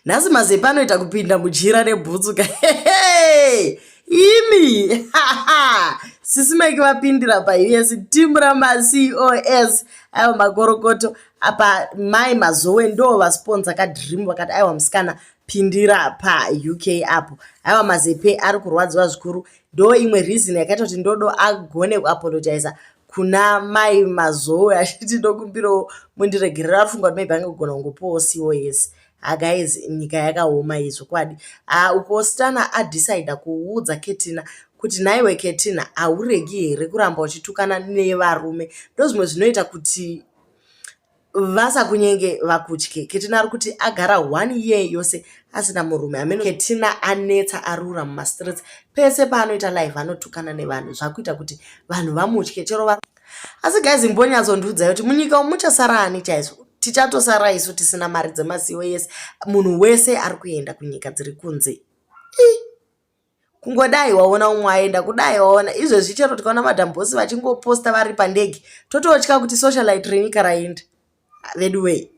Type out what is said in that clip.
nhasi mazepe anoita kupinda mujira nebhutsuka. Imi Sisi Mecky vapindira paUS timu ramaCOS aiwa makorokoto apa Mai Mazoe ndo vasponsa kadream vakati aiwa musikana pindira paUK apo aiwa mazepe ari kurwadziwa zvikuru. Ndo imwe reason yakaita kuti ndodo agone kuapologiza kuna Mai Mazoe achiti ndokumbirawo mundiregerera. Afunga kuti maybe angagona kungopawo COS. Guys, nyika yakaoma izvo kwadi. Uko STUNner adecide kuudza Ketina kuti naiwe Ketina auregi here kuramba uchitukana nevarume. Ndo zvimwe zvinoita kuti vasakunyenge vakutye. Ketina ari kuti agara 1 year yose asina murume amene. Ketina anetsa arura mumastreets pese paanoita live anotukana nevanhu zvakuita kuti vanhu vamutye chero. Asi guys, mbonyatsondiudza kuti munyika muchasara ani chaizvo. Tichatosara isu tisina mari dzemaCOS. Munhu wese ari kuenda kunyika dziri kunze. Kungodai waona umwe aenda kudai waona izvezvi chero tikaona madhambosi vachingoposta vari pandege tototya kuti socialite renyika raenda. That way